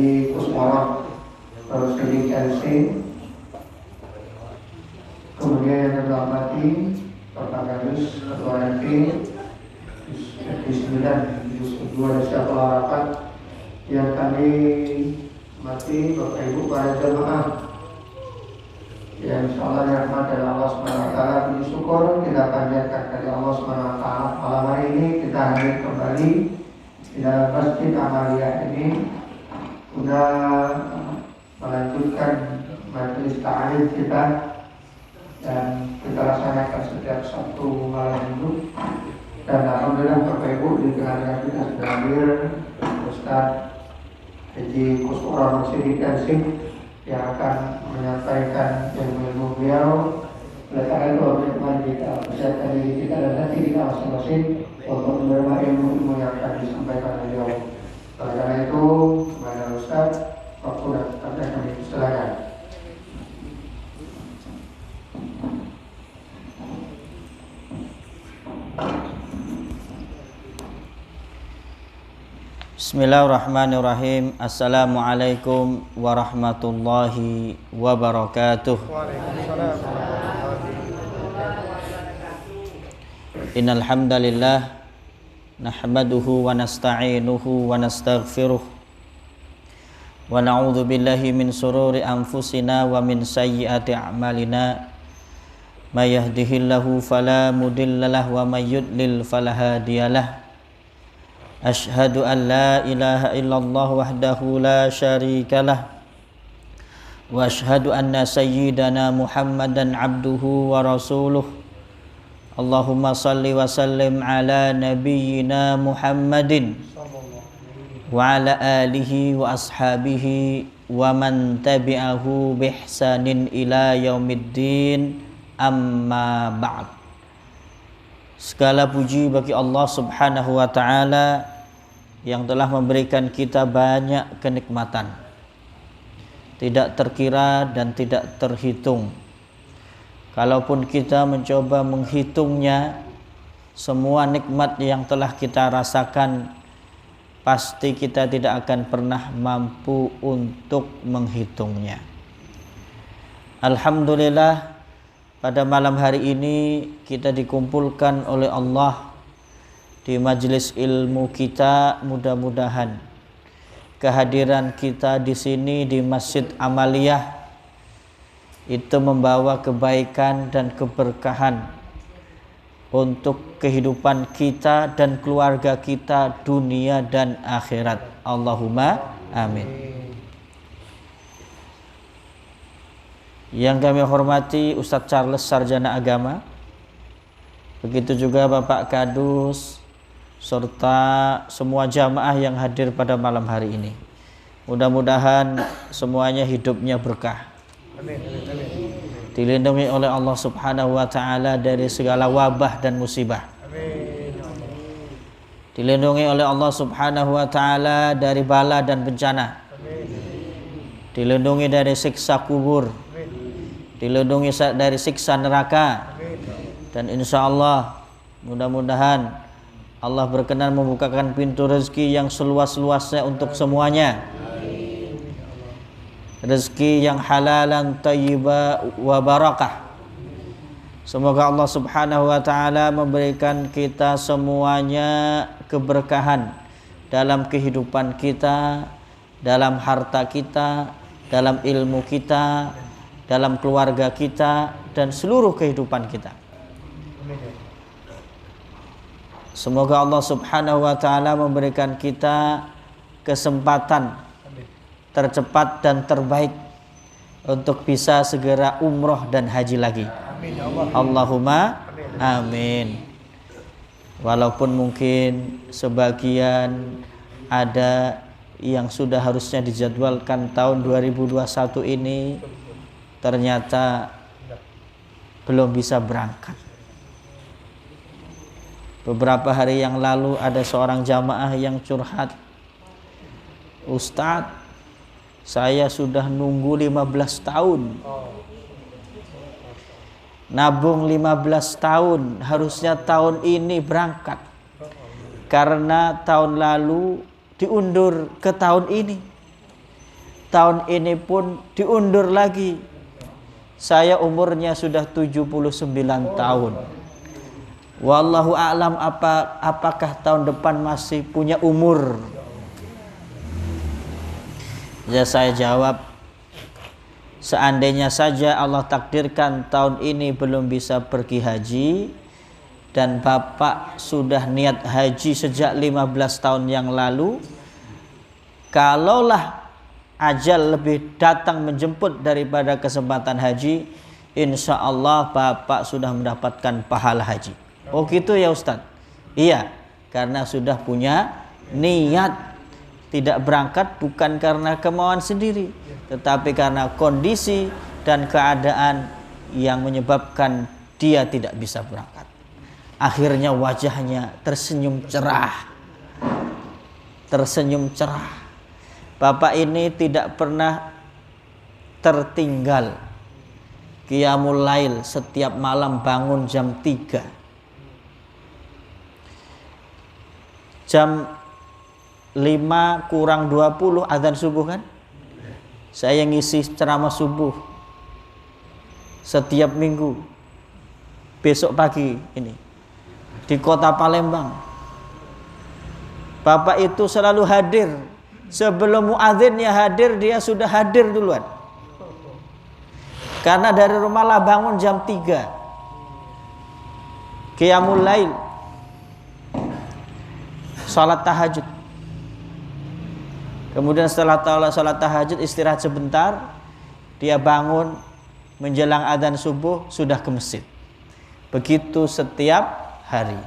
Haji Kusmoro Rosidi LC. Kemudian yang kami hormati Bapak Kadus Ketua RT RT 9 2 dan Syatul Harakat. Yang kami hormati Bapak Ibu para jemaah yang insyaallah dirahmati dari Allah SWT. Puji syukur kita panjatkan dari Allah SWT. Malam hari ini kita hadir kembali di dalam Masjid Amaliyah ini sudah melanjutkan majelis ta'lim kita dan kita laksanakan setiap Sabtu malam Minggu. Dan alhamdulillah Bapak Ibu di tengah-tengah kita sudah hadir Ustaz Haji Kusmoro Rosidi yang akan menyampaikan ilmu-ilmu beliau. Oleh karena itu mari kita persiapkan diri kita dan hati kita masing-masing untuk menerima ilmu-ilmu yang akan disampaikan beliau. Oleh karena itu, kepada Ustaz, waktu dan tempat kami silakan. Bismillahirrahmanirrahim. Assalamualaikum warahmatullahi wabarakatuh. Innal hamdalillah nahmaduhu wa nasta'inuhu wa nastaghfiruh wa na'udzu billahi min shururi anfusina wa min sayyiati a'malina. May yahdihillahu fala mudhillalah wa may yudlil fala hadiyalah. Ashhadu an la ilaha illallah wahdahu la syarikalah wa ashhadu anna sayyidana Muhammadan abduhu wa rasuluh. Allahumma salli wa sallim ala nabiyyina Muhammadin wa ala alihi wa ashabihi wa man tabi'ahu bihsanin ila yaumiddin, amma ba'd. Segala puji bagi Allah Subhanahu wa ta'ala yang telah memberikan kita banyak kenikmatan, tidak terkira dan tidak terhitung. Kalaupun kita mencoba menghitungnya, semua nikmat yang telah kita rasakan pasti kita tidak akan pernah mampu untuk menghitungnya. Alhamdulillah, pada malam hari ini kita dikumpulkan oleh Allah di majelis ilmu kita. Mudah-mudahan kehadiran kita di sini di Masjid Amaliyah itu membawa kebaikan dan keberkahan untuk kehidupan kita dan keluarga kita dunia dan akhirat. Allahumma amin. Yang kami hormati Ustadz Charles Sarjana Agama, begitu juga Bapak Kadus, serta semua jamaah yang hadir pada malam hari ini. Mudah-mudahan semuanya hidupnya berkah, dilindungi oleh Allah Subhanahu wa ta'ala dari segala wabah dan musibah, dilindungi oleh Allah Subhanahu wa ta'ala dari bala dan bencana, dilindungi dari siksa kubur, dilindungi dari siksa neraka, dan insya Allah mudah-mudahan Allah berkenan membukakan pintu rezeki yang seluas-luasnya untuk semuanya. Rezeki yang halalan thayyibah wa barakah. Semoga Allah Subhanahu wa ta'ala memberikan kita semuanya keberkahan dalam kehidupan kita, dalam harta kita, dalam ilmu kita, dalam keluarga kita, dan seluruh kehidupan kita. Semoga Allah Subhanahu wa ta'ala memberikan kita kesempatan tercepat dan terbaik untuk bisa segera umroh dan haji lagi. Amin, Allahumma amin. Walaupun mungkin sebagian ada yang sudah harusnya dijadwalkan tahun 2021 ini ternyata belum bisa berangkat. Beberapa hari yang lalu ada seorang jamaah yang curhat, Ustadz, saya sudah nunggu 15 tahun, nabung 15 tahun, harusnya tahun ini berangkat, karena tahun lalu diundur ke tahun ini. tahun ini pun diundur lagi. Saya umurnya sudah 79 tahun. Wallahu a'lam apakah tahun depan masih punya umur. Ya, saya jawab, seandainya saja Allah takdirkan tahun ini belum bisa pergi haji, dan Bapak sudah niat haji sejak 15 tahun yang lalu, kalaulah ajal lebih datang menjemput daripada kesempatan haji, insya Allah Bapak sudah mendapatkan pahala haji. Oh gitu ya Ustadz? Iya, karena sudah punya niat. Tidak berangkat bukan karena kemauan sendiri, tetapi karena kondisi dan keadaan yang menyebabkan dia tidak bisa berangkat. Akhirnya wajahnya tersenyum cerah. Tersenyum cerah. Bapak ini tidak pernah tertinggal qiyamul lail, setiap malam bangun jam 3. Jam 5 kurang 20 azan subuh kan? Saya ngisi ceramah subuh setiap minggu. Besok pagi ini di kota Palembang. Bapak itu selalu hadir. Sebelum muadzinnya hadir, dia sudah hadir duluan. Karena dari rumah lah bangun jam 3. Qiyamul lail. Salat tahajud. Kemudian setelah salat tahajud istirahat sebentar, dia bangun menjelang adzan subuh sudah ke masjid. Begitu setiap hari.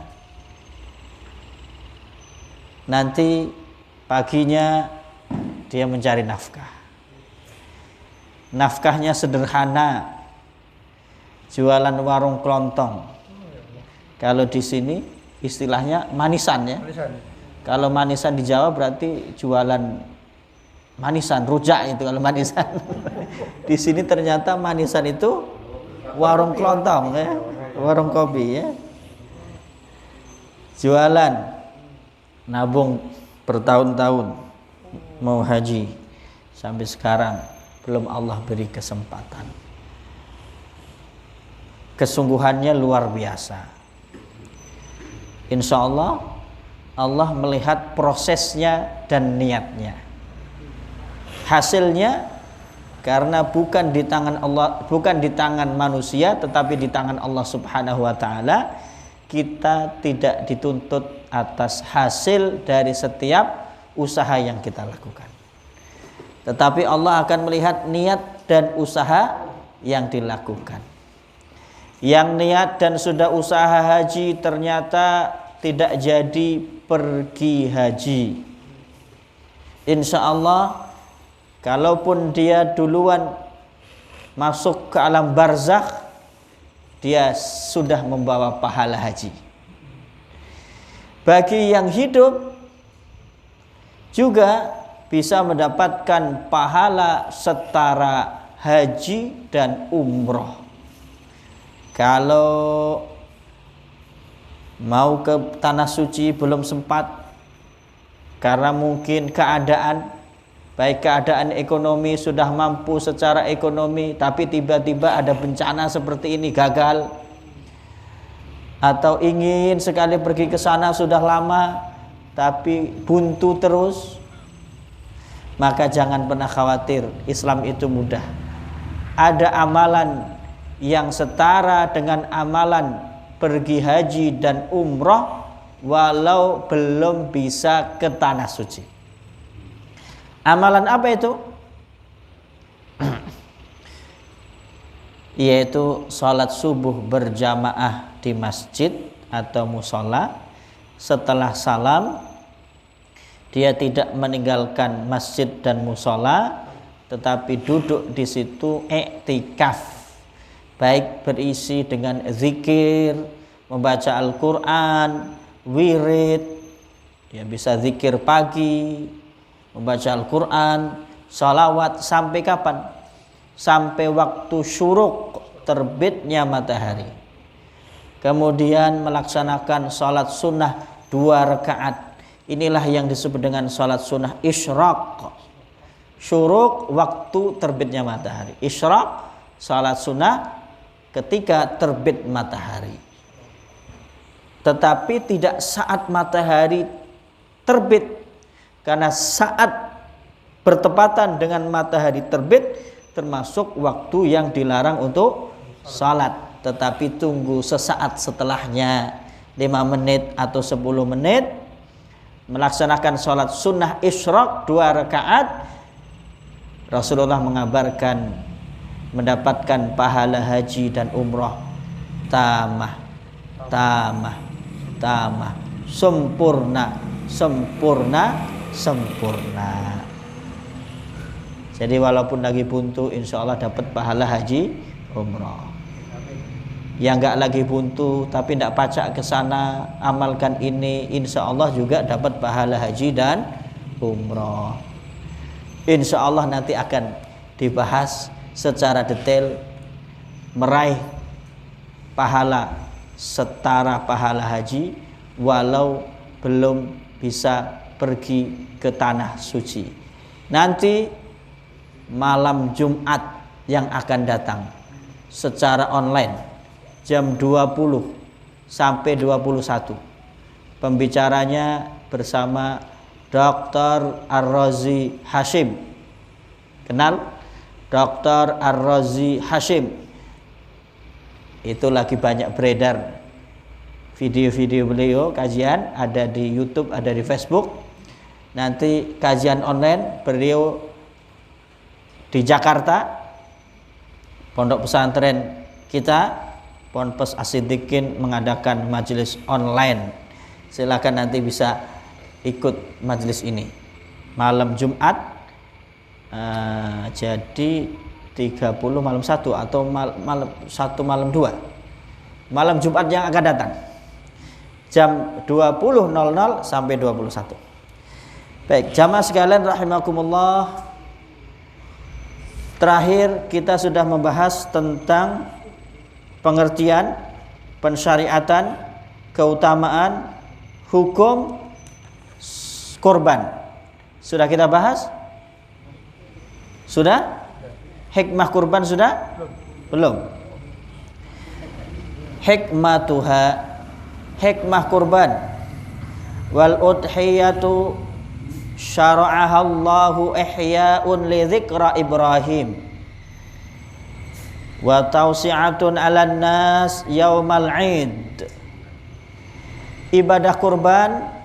Nanti paginya dia mencari nafkah. Nafkahnya sederhana, jualan warung kelontong. Kalau di sini istilahnya manisan ya. Kalau manisan di Jawa berarti jualan manisan, rujak itu kalau manisan. Di sini ternyata manisan itu warung kelontong ya, warung kopi ya. Jualan, nabung bertahun-tahun mau haji, sampai sekarang belum Allah beri kesempatan. Kesungguhannya luar biasa. Insya Allah Allah melihat prosesnya dan niatnya. Hasilnya karena bukan di tangan Allah, bukan di tangan manusia, tetapi di tangan Allah Subhanahu wa taala, kita tidak dituntut atas hasil dari setiap usaha yang kita lakukan. Tetapi Allah akan melihat niat dan usaha yang dilakukan. Yang niat dan sudah usaha haji ternyata tidak jadi pergi haji. Insya Allah kalaupun dia duluan masuk ke alam barzakh, dia sudah membawa pahala haji. Bagi yang hidup juga bisa mendapatkan pahala setara haji dan umroh. Kalau mau ke tanah suci belum sempat karena mungkin keadaan, baik keadaan ekonomi sudah mampu secara ekonomi, tapi tiba-tiba ada bencana seperti ini gagal, atau ingin sekali pergi ke sana sudah lama tapi buntu terus, maka jangan pernah khawatir, Islam itu mudah. Ada amalan yang setara dengan amalan pergi haji dan umroh walau belum bisa ke tanah suci. Amalan apa itu? Yaitu sholat subuh berjamaah di masjid atau musola. Setelah salam dia tidak meninggalkan masjid dan musola, tetapi duduk di situ iktikaf, baik berisi dengan zikir, membaca Al-Quran, wirid, ya bisa zikir pagi, membaca Al-Quran, salawat, sampai kapan? Sampai waktu syuruk, terbitnya matahari. Kemudian melaksanakan salat sunnah 2 rakaat. Inilah yang disebut dengan salat sunnah isyraq. syuruk waktu terbitnya matahari. Isyraq salat sunnah ketika terbit matahari. Tetapi tidak saat matahari terbit, karena saat bertepatan dengan matahari terbit termasuk waktu yang dilarang untuk salat. Tetapi tunggu sesaat setelahnya, 5 menit atau 10 menit, melaksanakan sholat sunnah isyraq 2 rakaat. Rasulullah mengabarkan mendapatkan pahala haji dan umrah tamah, sempurna. Jadi walaupun lagi buntu, insya Allah dapat pahala haji umrah. Yang enggak lagi buntu tapi tidak pacak ke sana, amalkan ini, insya Allah juga dapat pahala haji dan umrah. Insya Allah nanti akan dibahas secara detail meraih pahala setara pahala haji walau belum bisa pergi ke tanah suci. Nanti malam Jumat yang akan datang secara online jam 20 sampai 21. Pembicaranya bersama Dr. Ar-Razi Hashim. Kenal? Dr. Ar-Razi Hashim. Itu lagi banyak beredar video-video beliau kajian, ada di YouTube, ada di Facebook. Nanti kajian online beliau di Jakarta, pondok pesantren kita Ponpes As-Siddiqin mengadakan majelis online. Silakan nanti bisa ikut majelis ini malam Jumat, jadi 30 malam 1 atau malam 1 malam 2, malam Jumat yang akan datang jam 20.00 sampai 21. Baik, jamaah sekalian rahimakumullah, terakhir kita sudah membahas tentang pengertian, pensyariatan, keutamaan, hukum korban. Sudah kita bahas? Sudah? Hikmah kurban sudah? Belum. Hikmah kurban. Wal udhiyatu syara'aha Allahu ihya'un li dzikra Ibrahim wa tausi'atun 'alan nas yaumal 'id. Ibadah kurban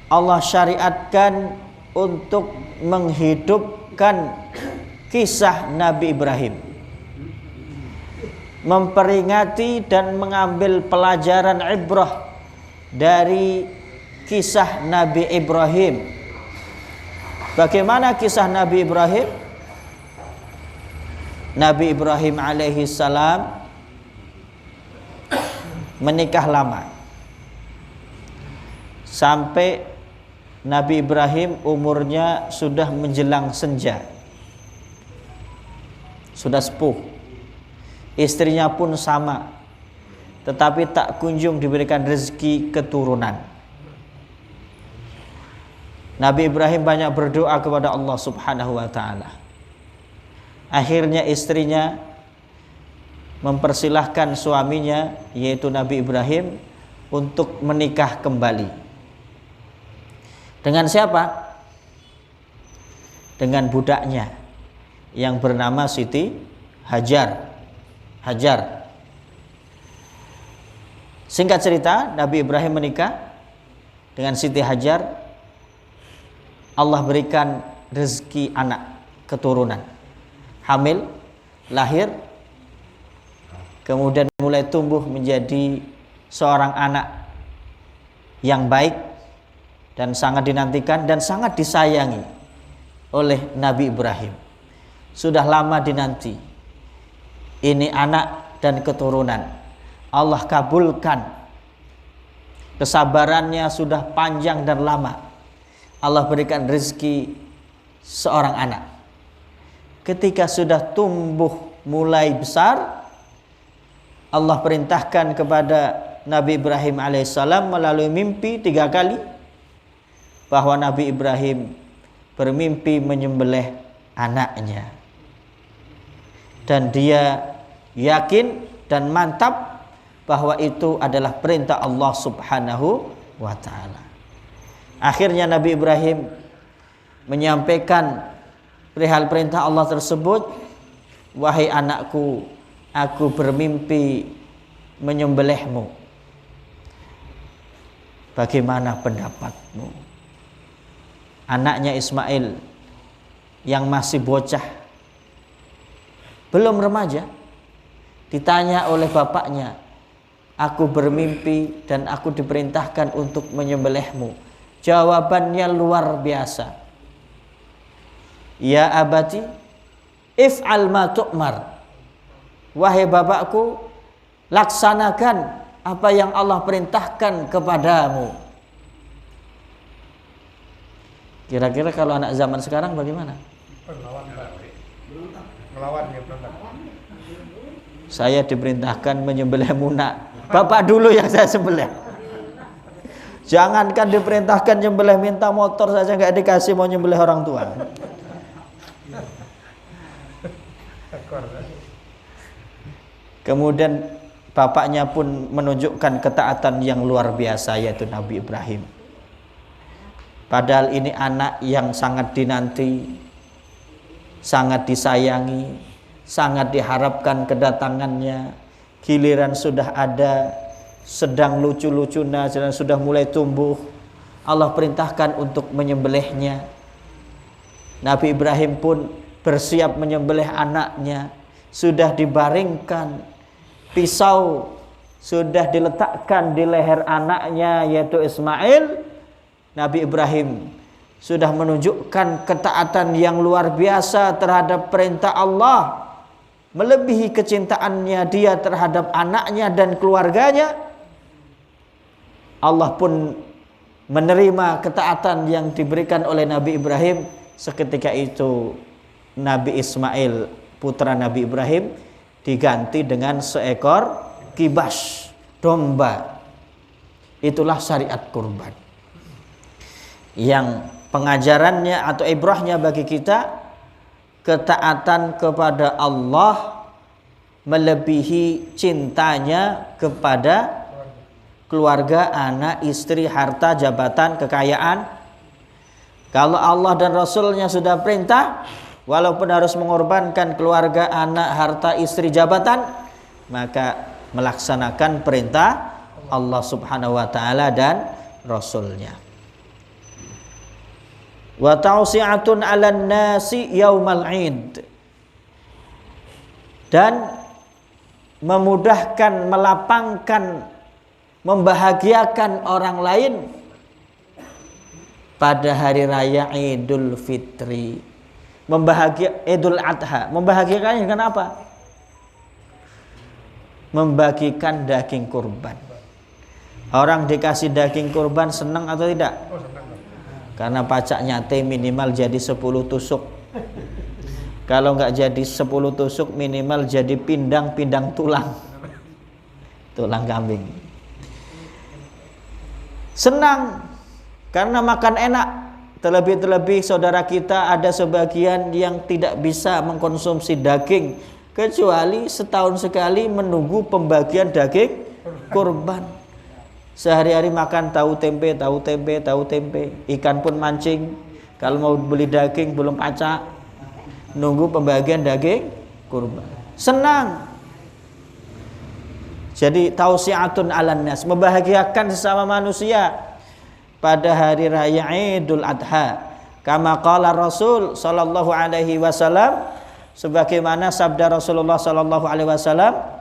Allah syariatkan untuk menghidupkan kisah Nabi Ibrahim, memperingati dan mengambil pelajaran ibrah dari kisah Nabi Ibrahim. Bagaimana kisah Nabi Ibrahim? Nabi Ibrahim alaihi salam menikah lama sampai Nabi Ibrahim umurnya sudah menjelang senja, sudah sepuh. Istrinya pun sama, tetapi tak kunjung diberikan rezeki keturunan. Nabi Ibrahim banyak berdoa kepada Allah Subhanahu wa ta'ala. Akhirnya istrinya mempersilahkan suaminya, yaitu Nabi Ibrahim, untuk menikah kembali. Dengan siapa? Dengan budaknya yang bernama Siti Hajar. Singkat cerita, Nabi Ibrahim menikah dengan Siti Hajar. Allah berikan rezeki anak, keturunan. Hamil, lahir, kemudian mulai tumbuh menjadi seorang anak yang baik dan sangat dinantikan dan sangat disayangi oleh Nabi Ibrahim. Sudah lama dinanti. Ini anak dan keturunan. Allah kabulkan. Kesabarannya sudah panjang dan lama. Allah berikan rezeki seorang anak. Ketika sudah tumbuh mulai besar, Allah perintahkan kepada Nabi Ibrahim alaihissalam melalui mimpi 3 kali bahwa Nabi Ibrahim bermimpi menyembelih anaknya. Dan dia yakin dan mantap bahwa itu adalah perintah Allah Subhanahu wa ta'ala. Akhirnya Nabi Ibrahim menyampaikan perihal perintah Allah tersebut, wahai anakku, aku bermimpi menyembelihmu. Bagaimana pendapatmu? Anaknya Ismail yang masih bocah, belum remaja, ditanya oleh bapaknya, aku bermimpi dan aku diperintahkan untuk menyembelihmu. Jawabannya luar biasa. Ya abati, if'al ma tu'mar. Wahai bapakku, laksanakan apa yang Allah perintahkan kepadamu. Kira-kira kalau anak zaman sekarang bagaimana? Saya diperintahkan menyembelih Muna. Bapak dulu yang saya sembelih. Jangankan diperintahkan nyembelih, minta motor saja nggak dikasih, mau nyembelih orang tua. Kemudian bapaknya pun menunjukkan ketaatan yang luar biasa, yaitu Nabi Ibrahim. Padahal ini anak yang sangat dinanti, sangat disayangi, sangat diharapkan kedatangannya. Giliran sudah ada, sedang lucu-lucunya, sedang sudah mulai tumbuh, Allah perintahkan untuk menyembelihnya. Nabi Ibrahim pun bersiap menyembelih anaknya. Sudah dibaringkan, pisau sudah diletakkan di leher anaknya, yaitu Ismail. Nabi Ibrahim sudah menunjukkan ketaatan yang luar biasa terhadap perintah Allah, melebihi kecintaannya dia terhadap anaknya dan keluarganya. Allah pun menerima ketaatan yang diberikan oleh Nabi Ibrahim. Seketika itu Nabi Ismail, putra Nabi Ibrahim, diganti dengan seekor kibas, domba. Itulah syariat kurban, yang pengajarannya atau ibrahnya bagi kita, ketaatan kepada Allah melebihi cintanya kepada keluarga, anak, istri, harta, jabatan, kekayaan. Kalau Allah dan Rasulnya sudah perintah, walaupun harus mengorbankan keluarga, anak, harta, istri, jabatan, maka melaksanakan perintah Allah Subhanahu wa ta'ala dan Rasulnya. Wa tausi'atun 'alan nasi yaumal 'id, dan memudahkan, melapangkan, membahagiakan orang lain pada hari raya Idul Fitri, Idul Adha. Membahagiakannya dengan apa? Membagikan daging kurban. Orang dikasih daging kurban senang atau tidak? Karena pajaknya minimal jadi 10 tusuk. Kalau nggak jadi 10 tusuk, minimal jadi pindang tulang kambing. Senang karena makan enak. Terlebih-terlebih saudara kita ada sebagian yang tidak bisa mengkonsumsi daging, kecuali setahun sekali menunggu pembagian daging kurban. Sehari-hari makan tahu tempe. Ikan pun mancing. Kalau mau beli daging belum pacak, nunggu pembagian daging kurban. Senang. Jadi tausi'atun 'alan nas, membahagiakan sesama manusia pada hari raya Idul Adha. Kama qala Rasul sallallahu alaihi wasallam, sebagaimana sabda Rasulullah sallallahu alaihi wasallam,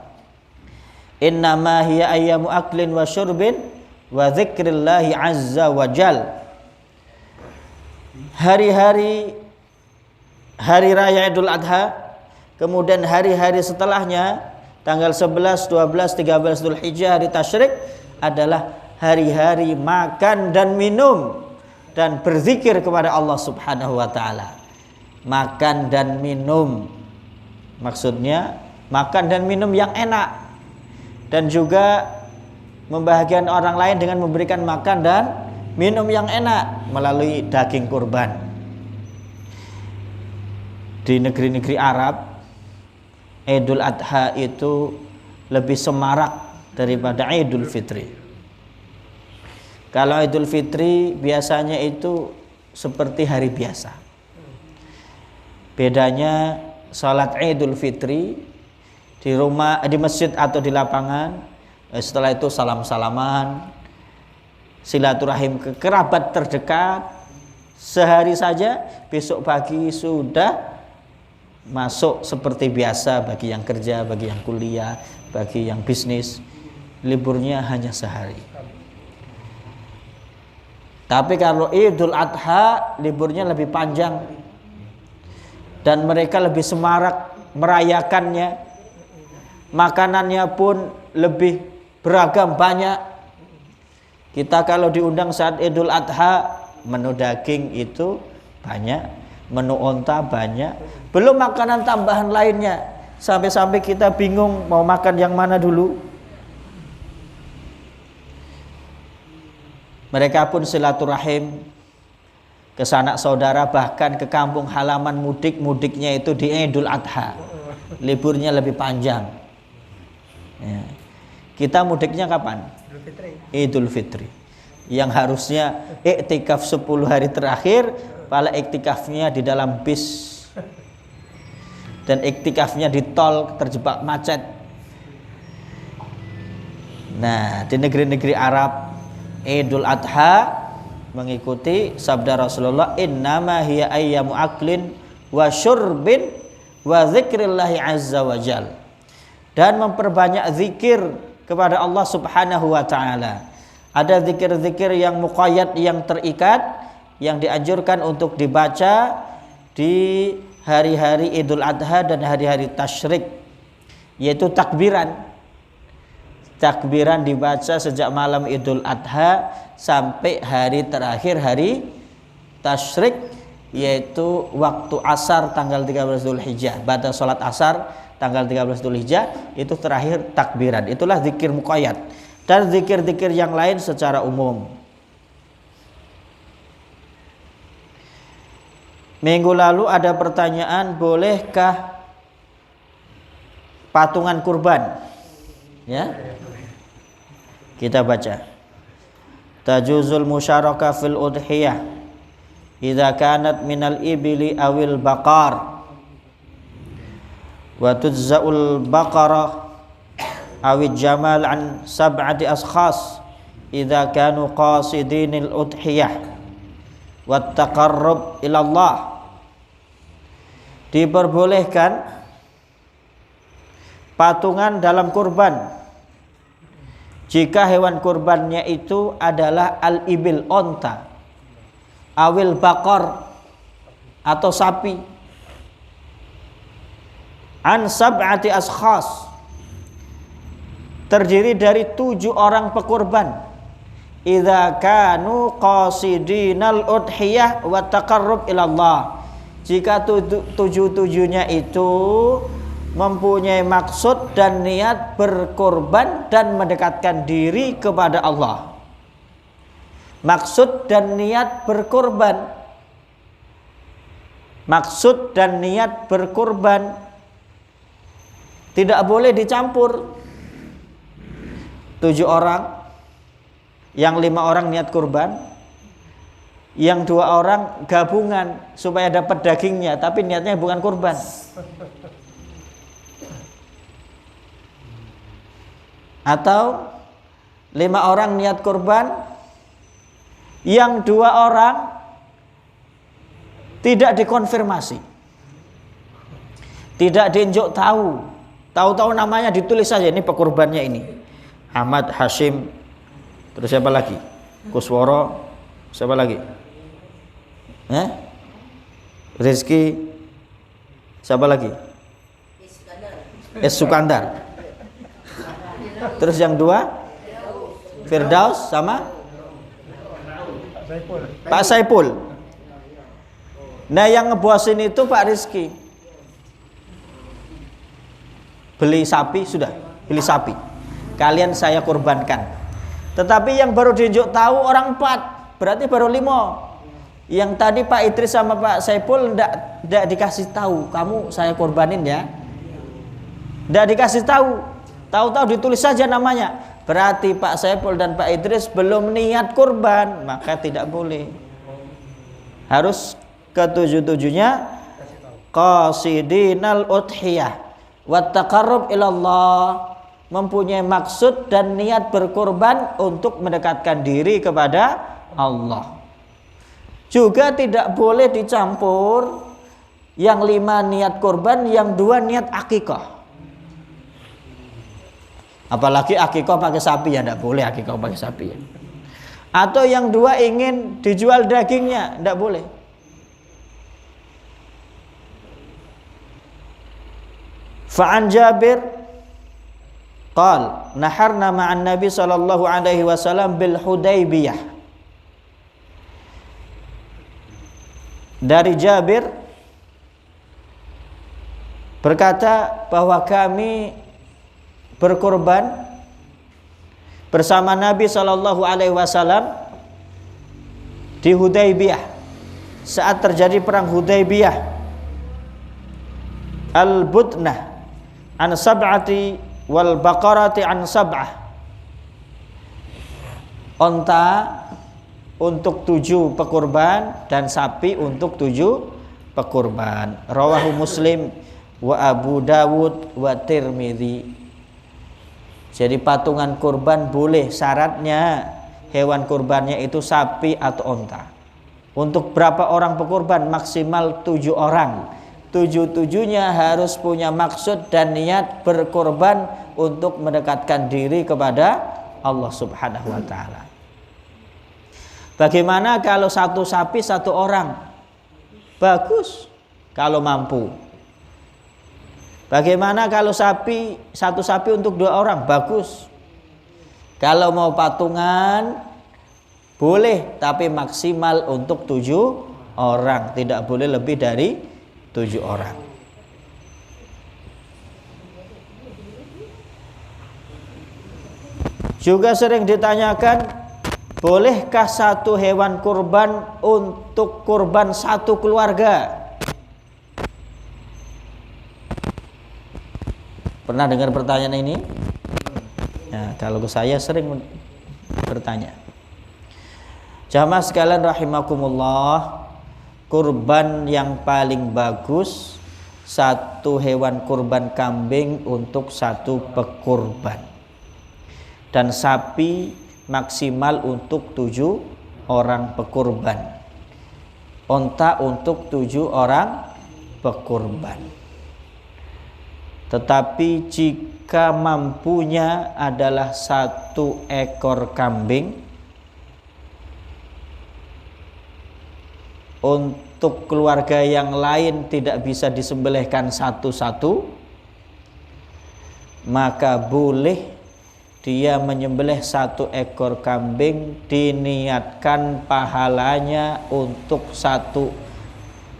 innama hiya ayyamu aklin wa syurbin wa dzikrillahi azza wa jal. Hari-hari raya Idul Adha, kemudian hari-hari setelahnya tanggal 11, 12, 13 Dzulhijjah, hari tasyrik, adalah hari-hari makan dan minum dan berzikir kepada Allah Subhanahu wa taala. Makan dan minum, maksudnya makan dan minum yang enak, dan juga membahagiakan orang lain dengan memberikan makan dan minum yang enak melalui daging kurban. di negeri-negeri Arab Idul Adha itu lebih semarak daripada Idul Fitri. Kalau Idul Fitri biasanya itu seperti hari biasa. Bedanya salat Idul Fitri di rumah, di masjid atau di lapangan, setelah itu salam-salaman, silaturahim ke kerabat terdekat, sehari saja, besok pagi sudah masuk seperti biasa bagi yang kerja, bagi yang kuliah, bagi yang bisnis. Liburnya hanya sehari. Tapi kalau Idul Adha liburnya lebih panjang dan mereka lebih semarak merayakannya. Makanannya pun lebih beragam, banyak. Kita kalau diundang saat Idul Adha, menu daging itu banyak, menu onta banyak, belum makanan tambahan lainnya. Sampai-sampai kita bingung mau makan yang mana dulu. Mereka pun silaturahim ke sanak saudara, bahkan ke kampung halaman, mudiknya itu di Idul Adha. Liburnya lebih panjang. Ya. Kita mudiknya kapan? Idul Fitri. Yang harusnya iktikaf 10 hari terakhir, pala iktikafnya di dalam bis. Dan iktikafnya di tol, terjebak macet. Nah, di negeri-negeri Arab Idul Adha mengikuti sabda Rasulullah, innama hiya ayyamu aklin wa syurbin wa dzikrillahi azza wa jal. Dan memperbanyak zikir kepada Allah Subhanahu wa taala. Ada zikir-zikir yang muqayyad, yang terikat, yang dianjurkan untuk dibaca di hari-hari Idul Adha dan hari-hari tasyrik, yaitu takbiran. Takbiran dibaca sejak malam Idul Adha sampai hari terakhir hari tasyrik, yaitu waktu asar tanggal 13 Dzulhijjah. Pada salat asar tanggal 13 Dzulhijjah itu terakhir takbiran. Itulah zikir muqayyad. Dan zikir-zikir yang lain secara umum. Minggu lalu ada pertanyaan, bolehkah patungan kurban? Ya. Kita baca. Tajuzul musyarakah fil udhiyah idza kanat minal ibli awil baqar wa tujza'ul baqarah awil jamal an sab'ati askhas idza kanu qasidinil udhiyah wat taqarrub ila Allah. Diperbolehkan patungan dalam kurban jika hewan kurbannya itu adalah al-ibil, onta, awil bakor atau sapi, an sab'ati askhas, terdiri dari 7 orang pekurban, idza kanu qasidinal udhiyah wa taqarrub ila Allah, jika 7-7-nya itu mempunyai maksud dan niat berkorban dan mendekatkan diri kepada Allah. Maksud dan niat berkorban, maksud dan niat berkorban tidak boleh dicampur. 7 orang, yang 5 orang niat kurban, yang 2 orang gabungan supaya dapat dagingnya, tapi niatnya bukan kurban. Atau 5 orang niat kurban, yang 2 orang tidak dikonfirmasi, tidak diunjuk tahu namanya, ditulis saja ini pekurbannya ini Ahmad, Hashim, terus siapa lagi, Kusworo, siapa lagi, Rizki, siapa lagi, Sukandar. Terus yang 2 Firdaus sama Pak Saipul. Nah, yang ngebosin itu Pak Rizki. Beli sapi, sudah beli sapi, kalian saya kurbankan. Tetapi yang baru diunjuk tahu orang 4, berarti baru 5. Yang tadi Pak Idris sama Pak Saipul ndak dikasih tahu, kamu saya korbanin ya. Ndak dikasih tahu. Tahu-tahu ditulis saja namanya. Berarti Pak Saipul dan Pak Idris belum niat kurban, maka tidak boleh. Harus ketujuh-tujuhnya qasidinal udhiyah wat taqarrub ilallah, mempunyai maksud dan niat berkorban untuk mendekatkan diri kepada Allah. Juga tidak boleh dicampur yang 5 niat korban, yang 2 niat akikah. Apalagi akikah pakai sapi ya, tidak boleh akikah pakai sapi ya. Atau yang 2 ingin dijual dagingnya, tidak boleh. Fa'an Jabir qal naharna ma'an Nabi sallallahu alaihi wasallam bil Hudaybiyah. Dari Jabir berkata bahwa kami berkorban bersama Nabi sallallahu alaihi wasallam di Hudaybiyah saat terjadi perang Hudaybiyah. Al-budnah an sab'ati wal baqarati an sab'ah. Onta untuk 7 pekurban dan sapi untuk 7 pekurban. Rawahu Muslim wa Abu Dawud wa Tirmidzi. Jadi patungan kurban boleh, syaratnya hewan kurbannya itu sapi atau onta. Untuk berapa orang pekurban? Maksimal 7 orang. 7-7-nya harus punya maksud dan niat berkorban untuk mendekatkan diri kepada Allah Subhanahu wa taala. Bagaimana kalau 1 sapi 1 orang? Bagus kalau mampu. Bagaimana kalau 1 sapi untuk 2 orang? Bagus. Kalau mau patungan boleh, tapi maksimal untuk 7 orang, tidak boleh lebih dari 7 orang. Juga sering ditanyakan, bolehkah 1 hewan kurban untuk kurban 1 keluarga? Pernah dengar pertanyaan ini? Nah, kalau saya sering bertanya. Jamaah sekalian rahimakumullah, kurban yang paling bagus 1 hewan kurban kambing untuk 1 pekurban, dan sapi maksimal untuk 7 orang pekurban, onta untuk 7 orang pekurban. Tetapi jika mampunya adalah 1 ekor kambing, untuk keluarga yang lain tidak bisa disembelihkan satu-satu, maka boleh dia menyembelih 1 ekor kambing, diniatkan pahalanya untuk 1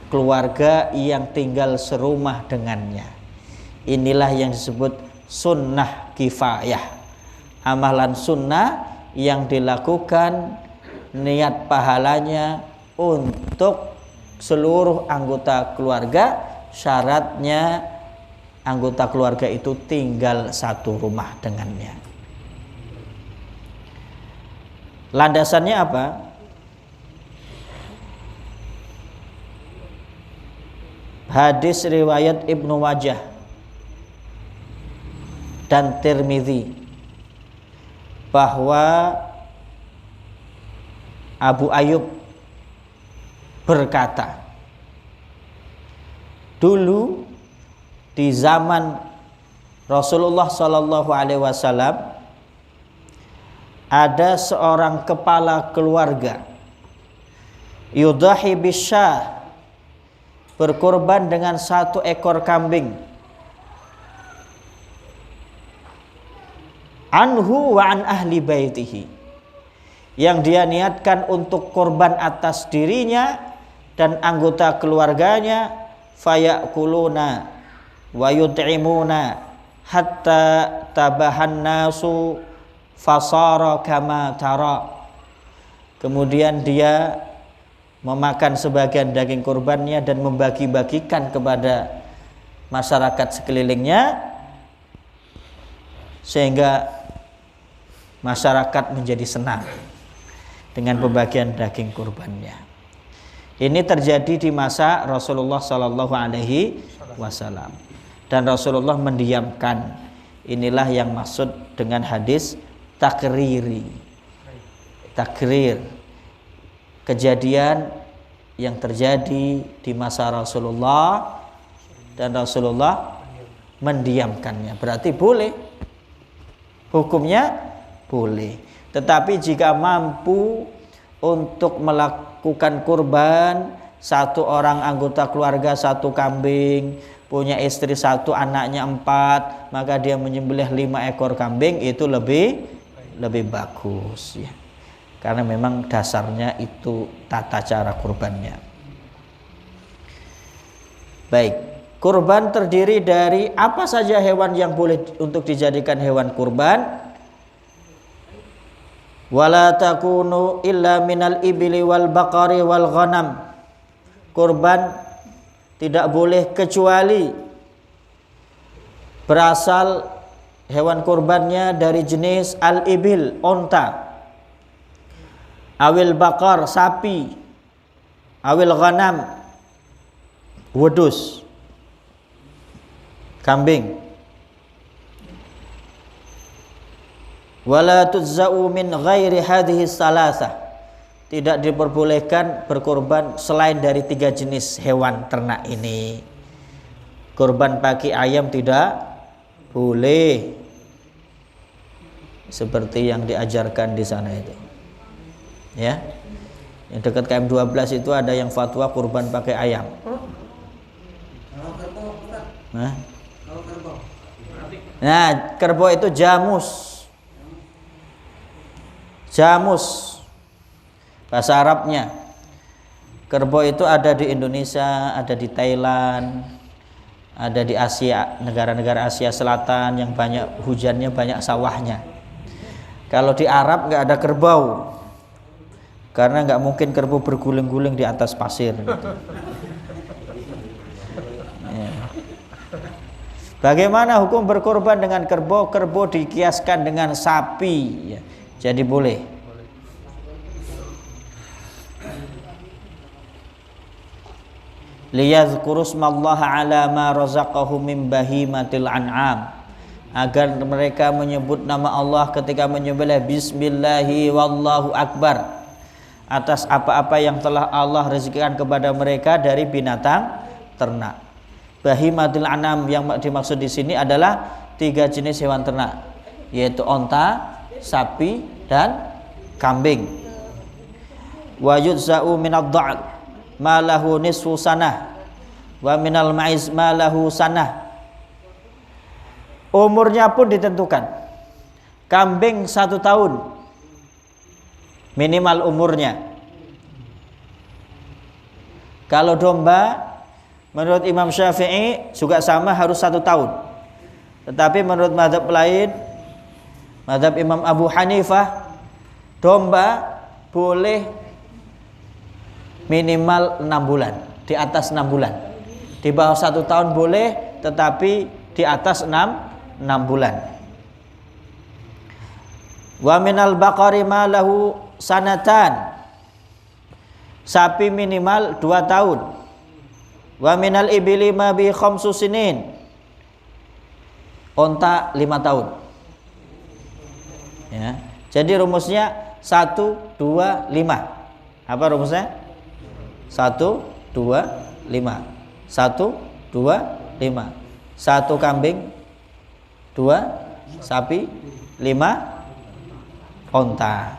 keluarga yang tinggal serumah dengannya. Inilah yang disebut sunnah kifayah, amalan sunnah yang dilakukan, niat pahalanya untuk seluruh anggota keluarga. Syaratnya anggota keluarga itu tinggal satu rumah dengannya. Landasannya apa? Hadis riwayat Ibnu Majah dan Tirmidzi bahwa Abu Ayyub berkata, dulu di zaman Rasulullah Shallallahu Alaihi Wasallam ada seorang kepala keluarga yudahi bisyah, berkorban dengan 1 ekor kambing, anhu wa an ahli baitihi, yang dia niatkan untuk korban atas dirinya dan anggota keluarganya, fayakuluna wa yut'imuna hatta tabahan nasu fasara kama tara. Kemudian dia memakan sebagian daging kurbannya dan membagi-bagikan kepada masyarakat sekelilingnya, sehingga masyarakat menjadi senang dengan pembagian daging kurbannya. Ini terjadi di masa Rasulullah Sallallahu Alaihi Wasallam, dan Rasulullah mendiamkan. Inilah yang maksud dengan hadis takrir, kejadian yang terjadi di masa Rasulullah dan Rasulullah mendiamkannya. Berarti boleh, hukumnya boleh. Tetapi jika mampu untuk melakukan kurban, satu orang anggota keluarga satu kambing, punya istri satu, anaknya 4, maka dia menyembelih 5 ekor kambing, itu lebih bagus ya. Karena memang dasarnya itu tata cara kurbannya. Baik, kurban terdiri dari apa saja hewan yang boleh untuk dijadikan hewan kurban? Wala takunu illa minal ibli wal baqari wal ghanam. Kurban tidak boleh kecuali berasal hewan kurbannya dari jenis al-ibil, onta, awil bakar, sapi, awil ghanam, wedus, kambing. Wala tuzza'u min ghairi hadhihi salasah. Tidak diperbolehkan berkorban selain dari 3 jenis hewan ternak ini. Kurban pakai ayam tidak boleh, seperti yang diajarkan di sana itu. Ya, yang dekat KM 12 itu ada yang fatwa kurban pakai ayam. Nah, kerbau itu jamus bahasa Arabnya. Kerbau itu ada di Indonesia, ada di Thailand, ada di Asia, negara-negara Asia Selatan yang banyak hujannya, banyak sawahnya. Kalau di Arab nggak ada kerbau, karena nggak mungkin kerbau berguling-guling di atas pasir gitu. Ya. Bagaimana hukum berkorban dengan kerbau? Kerbau dikiaskan dengan sapi ya. Jadi boleh. Liyadhkuru smallaha ala ma razaqahum min bahimatil an'am, agar mereka menyebut nama Allah ketika menyembelih bismillahi wallahu akbar, atas apa-apa yang telah Allah rezekikan kepada mereka dari binatang ternak. Bahimatil an'am yang dimaksud di sini adalah 3 jenis hewan ternak, yaitu onta, sapi, dan kambing. Wa yudza'u minad dha'al ma lahu nisfu sanah wa minal ma'iz ma lahu sanah. Umurnya pun ditentukan. Kambing 1 tahun minimal umurnya. Kalau domba menurut Imam Syafi'i juga sama, harus 1 tahun. Tetapi menurut mazhab lain, mazhab Imam Abu Hanifah, domba boleh minimal 6 bulan, di atas 6 bulan. Di bawah 1 tahun boleh, tetapi di atas 6 bulan. Wa minal baqari ma lahu sanatan, sapi minimal 2 tahun. Wa minal ibili ma bi khamsu sinin, onta 5 tahun. Ya. Jadi rumusnya 1, 2, 5. Apa rumusnya? 1, 2, 5. 1, 2, 5. 1 kambing, 2 sapi, 5 onta.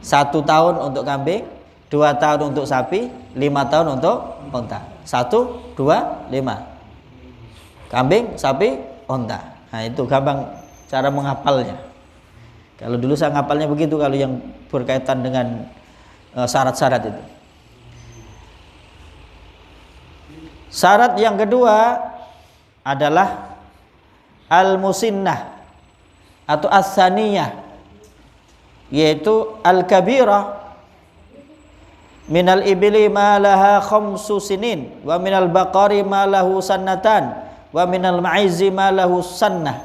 1 tahun untuk kambing, 2 tahun untuk sapi, 5 tahun untuk onta. 1, 2, 5. Kambing, sapi, onta. Nah, itu gampang cara menghafalnya. Kalau dulu saya ngapalnya begitu, kalau yang berkaitan dengan syarat-syarat itu. Syarat yang kedua adalah al-musinnah atau as-saniyah, yaitu al-kabirah, minal ibli ma laha khamsu sinin wa minal baqari ma lahu sannatan wa minal ma'izi ma lahu sanah.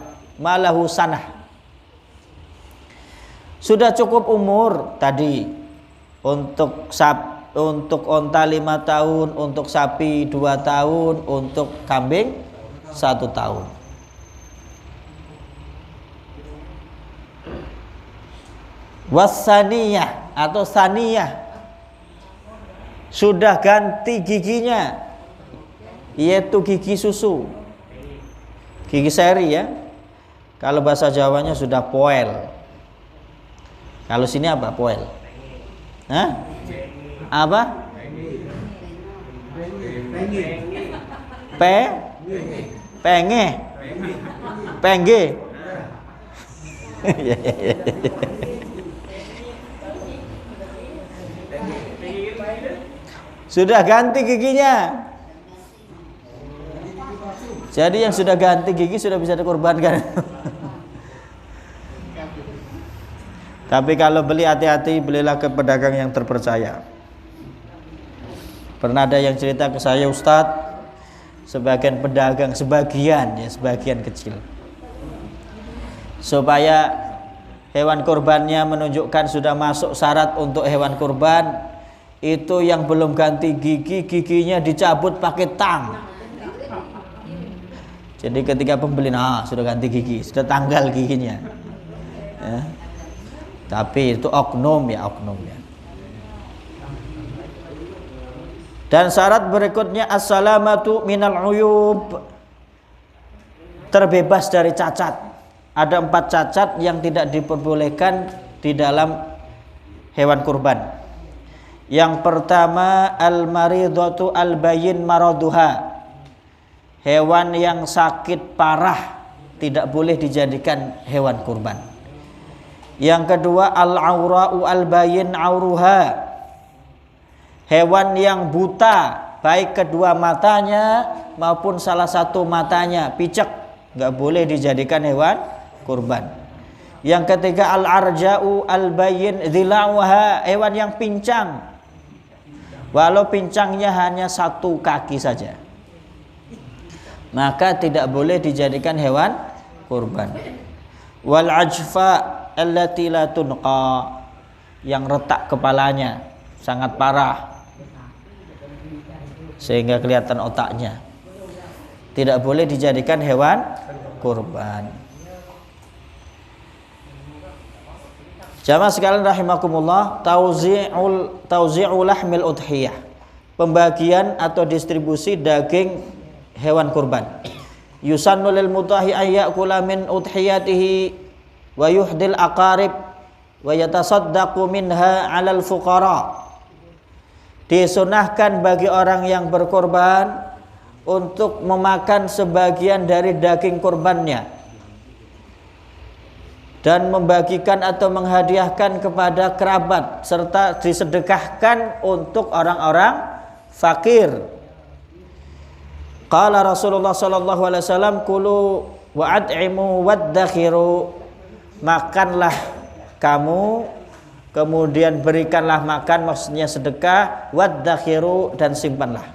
Sudah cukup umur tadi untuk onta 5 tahun, untuk sapi 2 tahun, untuk kambing 1 tahun. Wasaniyah atau saniyah, sudah ganti giginya, yaitu gigi susu, gigi seri ya. Kalau bahasa Jawanya sudah poel. Kalau sini apa poel? Hah? Apa? Pengge. Sudah ganti giginya. Jadi yang sudah ganti gigi sudah bisa dikorbankan. Tapi kalau beli hati-hati, belilah ke pedagang yang terpercaya. Pernah ada yang cerita ke saya, Ustadz, sebagian pedagang, sebagian kecil, supaya hewan kurbannya menunjukkan sudah masuk syarat untuk hewan kurban, itu yang belum ganti gigi, giginya dicabut pakai tang. Jadi ketika pembeli, sudah ganti gigi, sudah tanggal giginya ya. Tapi itu oknum ya. Dan syarat berikutnya as-salamatu minal uyub, terbebas dari cacat. Ada 4 cacat yang tidak diperbolehkan di dalam hewan kurban. Yang pertama al-maridatu al-bayin maraduha, hewan yang sakit parah tidak boleh dijadikan hewan kurban. Yang kedua al-aura'u al-bayin auruha, hewan yang buta baik kedua matanya maupun salah satu matanya picek, nggak boleh dijadikan hewan kurban. Yang ketiga al-arja'u al-bayin dhila'uha, hewan yang pincang walau pincangnya hanya 1 kaki saja, maka tidak boleh dijadikan hewan kurban. Wal ajfa allati la tunqa, yang retak kepalanya sangat parah sehingga kelihatan otaknya, tidak boleh dijadikan hewan kurban. Jamaah sekalian rahimakumullah, tauzi'u lahmil udhiyah, pembagian atau distribusi daging hewan kurban. Yusannu lil mutahi ayyakula min udhiyatihi wa yuhdil aqarib wa yatasaddaqu minha 'alal fuqara. Disunahkan bagi orang yang berkorban untuk memakan sebagian dari daging kurbannya dan membagikan atau menghadiahkan kepada kerabat serta disedekahkan untuk orang-orang fakir. Qala Rasulullah sallallahu alaihi wasallam, kulu wa at'imu waddakhiru, makanlah kamu kemudian berikanlah makan, maksudnya sedekah, waddakhiru, dan simpanlah.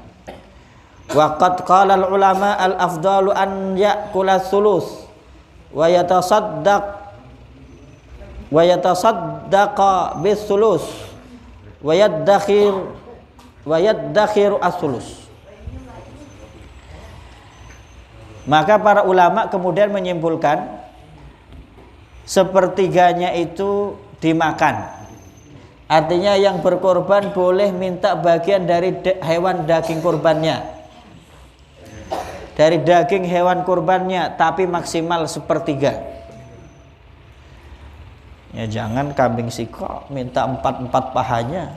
Wa qad qala al ulama al afdalu an ya'kula thuluth wa yatasaddaqa bis-sulus wa yaddakhiru as-sulus. Maka para ulama kemudian menyimpulkan sepertiganya itu dimakan. Artinya yang berkorban boleh minta bagian dari hewan daging kurbannya, dari daging hewan kurbannya, tapi maksimal sepertiga. Ya jangan kambing siko minta 4 pahanya,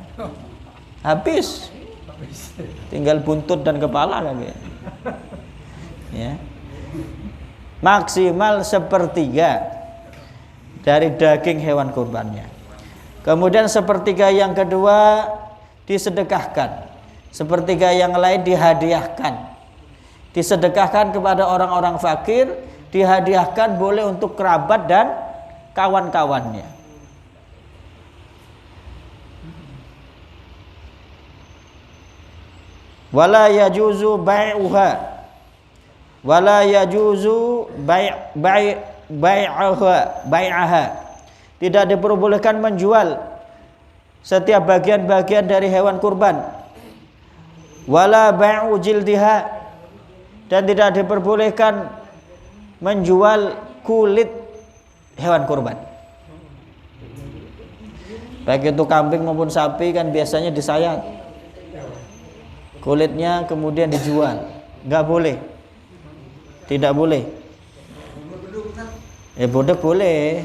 habis, tinggal buntut dan kepala lagi. Ya, maksimal sepertiga dari daging hewan kurbannya. Kemudian sepertiga yang kedua disedekahkan, sepertiga yang lain dihadiahkan. Disedekahkan kepada orang-orang fakir, dihadiahkan boleh untuk kerabat dan kawan-kawannya. wala yajuzu bai'uha wala yajuzu bai'aha. Tidak diperbolehkan menjual setiap bagian-bagian dari hewan kurban. Wala bai'u jildiha, dan tidak diperbolehkan menjual kulit hewan kurban. Baik itu kambing maupun sapi kan biasanya disayat kulitnya kemudian dijual, nggak boleh, tidak boleh. Bodok boleh,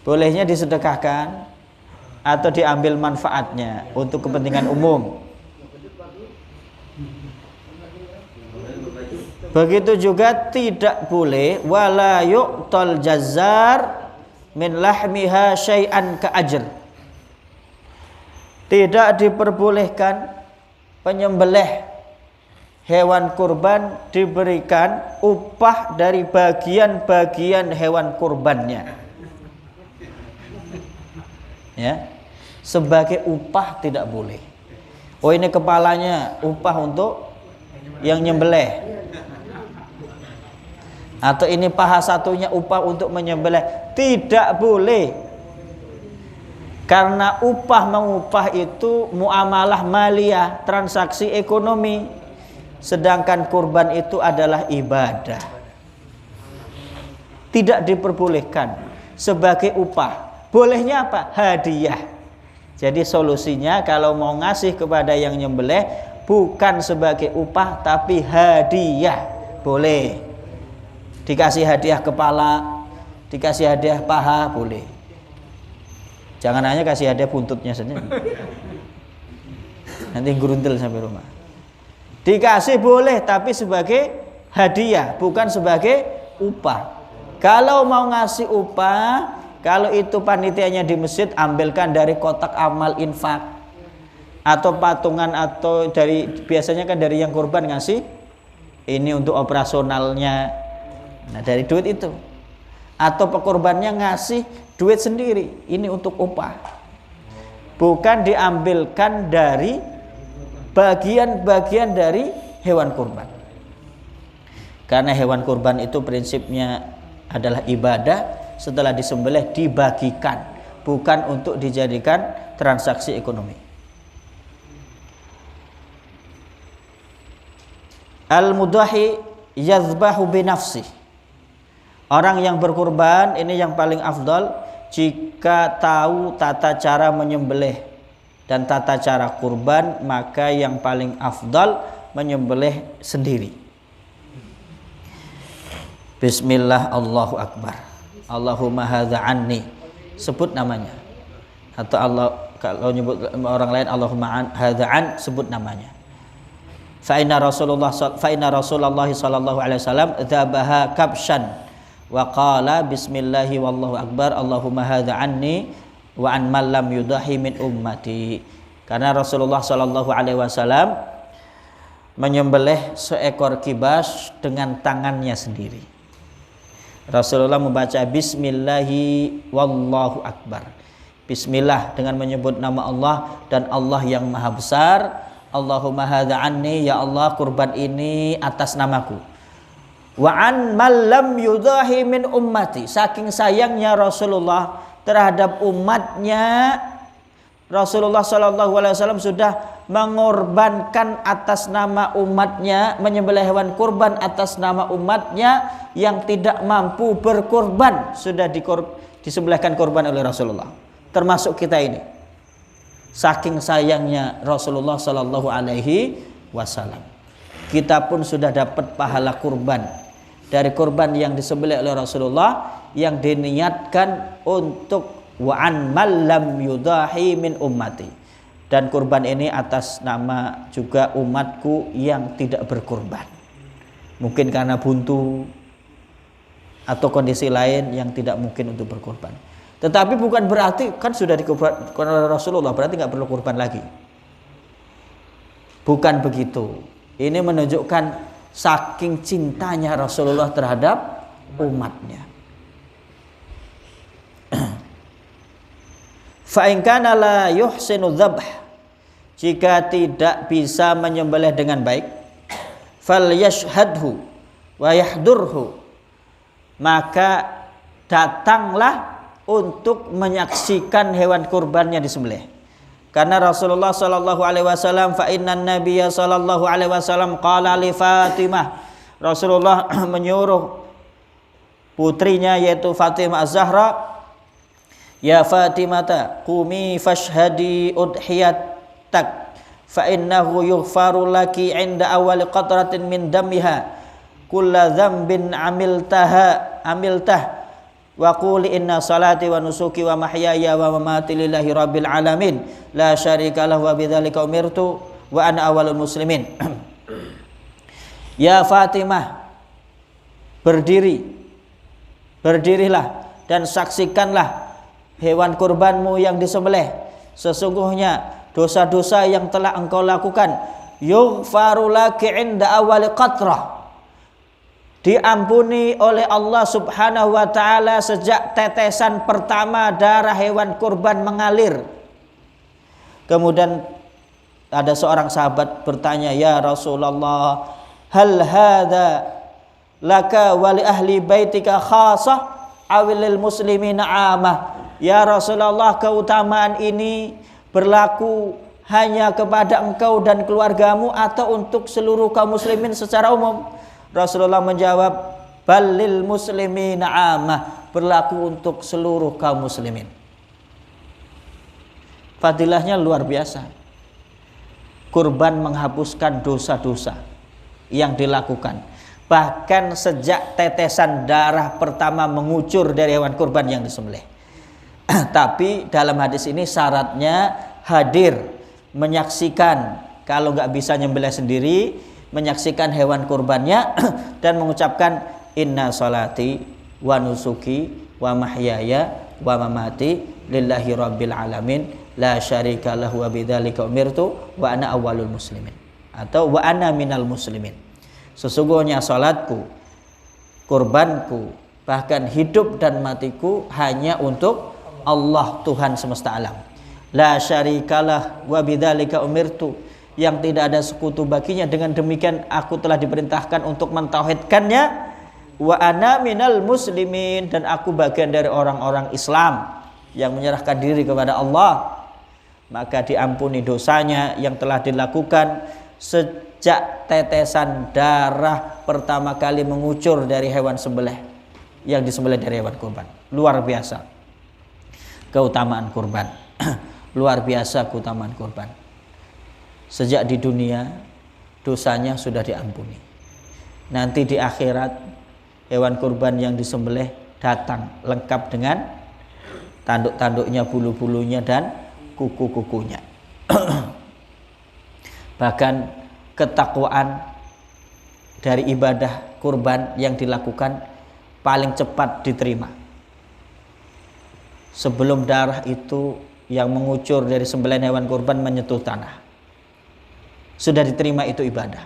bolehnya disedekahkan atau diambil manfaatnya untuk kepentingan umum. Begitu juga tidak boleh wala yu'tal jazzar min lahmiha syai'an ka ajr. Tidak diperbolehkan penyembelih hewan kurban diberikan upah dari bagian-bagian hewan kurbannya. Ya. Sebagai upah tidak boleh. Oh ini kepalanya, upah untuk yang nyembelih. Atau ini paha satunya, upah untuk menyembelih. Tidak boleh. Karena upah mengupah itu muamalah maliyah, transaksi ekonomi. Sedangkan kurban itu adalah ibadah. Tidak diperbolehkan sebagai upah. Bolehnya apa? Hadiah. Jadi solusinya kalau mau ngasih kepada yang nyembelih bukan sebagai upah tapi hadiah. Boleh. Dikasih hadiah kepala, dikasih hadiah paha, boleh. Jangan hanya kasih hadiah buntutnya saja. Nanti gerundel sampai rumah. Dikasih boleh tapi sebagai hadiah, bukan sebagai upah. Kalau mau ngasih upah, kalau itu panitianya di masjid, ambilkan dari kotak amal infak atau patungan, atau dari biasanya kan dari yang kurban ngasih ini untuk operasionalnya. Nah dari duit itu, atau pekurbannya ngasih duit sendiri, ini untuk upah, bukan diambilkan dari bagian-bagian dari hewan kurban. Karena hewan kurban itu prinsipnya adalah ibadah, setelah disembelih dibagikan, bukan untuk dijadikan transaksi ekonomi. Al-mudahi yazbahu binafsih. Orang yang berkurban ini yang paling afdal jika tahu tata cara menyembelih dan tata cara kurban, maka yang paling afdal menyembelih sendiri. Bismillah, Allahu Akbar, Allahumma hadza anni, sebut namanya. Atau Allah, kalau nyebut orang lain Allahumma hadza an, sebut namanya. Fa inna Rasulullah sallallahu alaihi wasallam dzabaha kabshan wa qala bismillahi wallahu akbar Allahumma hadza anni wa an man lam yudahi min ummati. Karena Rasulullah sallallahu alaihi wasallam menyembelih seekor kibas dengan tangannya sendiri. Rasulullah membaca bismillahi wallahu akbar. Bismillah dengan menyebut nama Allah dan Allah yang maha besar. Allahumma hadza anni, ya Allah kurban ini atas namaku. Wa an man lam yudahi min ummati. Saking sayangnya Rasulullah terhadap umatnya, Rasulullah SAW sudah mengorbankan atas nama umatnya, menyembelih hewan kurban atas nama umatnya yang tidak mampu berkorban, sudah disembelihkan korban oleh Rasulullah, termasuk kita ini. Saking sayangnya Rasulullah SAW, kita pun sudah dapat pahala kurban dari kurban yang disembelih oleh Rasulullah yang diniatkan untuk wa'an malam yudahi min ummati, dan kurban ini atas nama juga umatku yang tidak berkurban, mungkin karena buntu atau kondisi lain yang tidak mungkin untuk berkurban. Tetapi bukan berarti kan sudah dikurbankan oleh Rasulullah berarti nggak perlu kurban lagi, bukan begitu. Ini menunjukkan saking cintanya Rasulullah terhadap umatnya. Fa in kana la yuhsinu dzabh, jika tidak bisa menyembelih dengan baik, falyashhadhu wa yahdurhu, maka datanglah untuk menyaksikan hewan kurbannya disembelih. Karena Rasulullah sallallahu alaihi wasallam, fa innan nabiyya sallallahu alaihi wasallam qala li Fatimah, Rasulullah menyuruh putrinya yaitu Fatimah Az-Zahra, ya Fatimata qumi fashhadi udhiyatak fa innahu yughfaru laki 'inda awwali qatratin min damiha kulla dzambin amiltah wa quli inna salati wa nusuki wa mahyaya wa mamati lillahi rabbil alamin la syarika lahu wa bidzalika umirtu wa ana awwalul muslimin. Ya Fatimah, berdirilah dan saksikanlah hewan kurbanmu yang disembelih. Sesungguhnya dosa-dosa yang telah engkau lakukan yughfaru laki 'inda awwali qatrah, diampuni oleh Allah Subhanahu wa taala sejak tetesan pertama darah hewan kurban mengalir. Kemudian ada seorang sahabat bertanya, ya Rasulullah, hal hadza laka wa li ahli baitika khasah awilil muslimina amah? Ya Rasulullah, keutamaan ini berlaku hanya kepada engkau dan keluargamu atau untuk seluruh kaum muslimin secara umum? Rasulullah menjawab, balil muslimina amah, berlaku untuk seluruh kaum muslimin. Fadilahnya luar biasa. Kurban menghapuskan dosa-dosa yang dilakukan, bahkan sejak tetesan darah pertama mengucur dari hewan kurban yang disembelih. Tapi dalam hadis ini syaratnya hadir, menyaksikan, kalau nggak bisa nyembelih sendiri, menyaksikan hewan kurbannya dan mengucapkan inna salati wa nusuki wa mahyaya wa mamati lillahi rabbil alamin la syarika lahu wa bidzalika umirtu wa ana awwalul muslimin, atau wa ana minal muslimin. Sesungguhnya salatku, kurbanku, bahkan hidup dan matiku hanya untuk Allah Tuhan semesta alam. La syarikalah wa bidzalika umirtu, yang tidak ada sekutu baginya, dengan demikian aku telah diperintahkan untuk mentauhidkannya. Wa ana minal muslimin, dan aku bagian dari orang-orang Islam yang menyerahkan diri kepada Allah. Maka diampuni dosanya yang telah dilakukan sejak tetesan darah pertama kali mengucur dari hewan sembelih yang disembelih dari hewan kurban. Luar biasa keutamaan kurban. Luar biasa keutamaan kurban. Sejak di dunia dosanya sudah diampuni. Nanti di akhirat hewan kurban yang disembelih datang lengkap dengan tanduk-tanduknya, bulu-bulunya dan kuku-kukunya. Bahkan ketakwaan dari ibadah kurban yang dilakukan paling cepat diterima. Sebelum darah itu yang mengucur dari sembelihan hewan kurban menyentuh tanah, sudah diterima itu ibadah.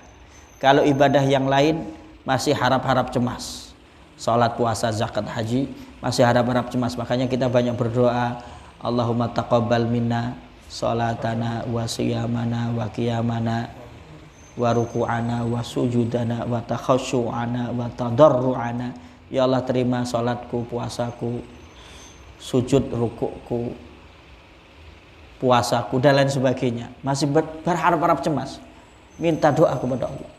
Kalau ibadah yang lain masih harap-harap cemas, salat, puasa, zakat, haji masih harap-harap cemas. Makanya kita banyak berdoa, Allahumma taqabbal minna salatana wa siyamana wa qiyamana wa ruku'ana wa sujudana wa takhashu'ana wa tadarru'ana. Ya Allah, terima salatku, puasaku, sujud, rukukku, puasaku dan lain sebagainya. Masih berharap-harap cemas, minta doa kepada Allah,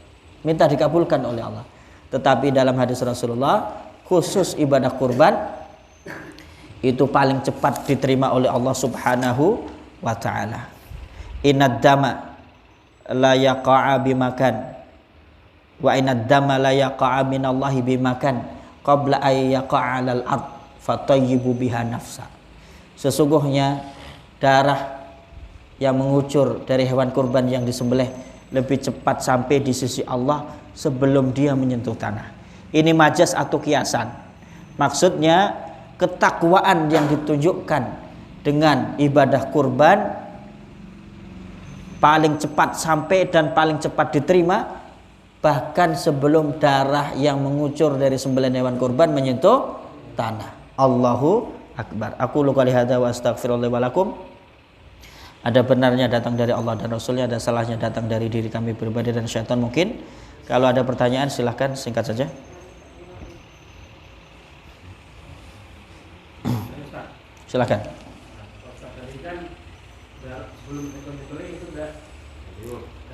minta dikabulkan oleh Allah. Tetapi dalam hadis Rasulullah, khusus ibadah kurban itu paling cepat diterima oleh Allah Subhanahu wa ta'ala. Inad dama la yaqa'a bimakan wa inad dama la yaqa'a minallahi bimakan qabla ay yaqa'a 'alal ard fatayyibu biha nafsa. Sesungguhnya darah yang mengucur dari hewan kurban yang disembelih lebih cepat sampai di sisi Allah sebelum dia menyentuh tanah. Ini majas atau kiasan. Maksudnya ketakwaan yang ditunjukkan dengan ibadah kurban paling cepat sampai dan paling cepat diterima bahkan sebelum darah yang mengucur dari sembelihan hewan kurban menyentuh tanah. Allahu Akbar. Aku qouli hadza wa astaghfirullah wa lakum Ada benarnya datang dari Allah dan Rasulnya, ada salahnya datang dari diri kami pribadi dan syaitan mungkin. Kalau ada pertanyaan silahkan singkat saja. Silahkan. Tadi kan sebelum ekonomi itu udah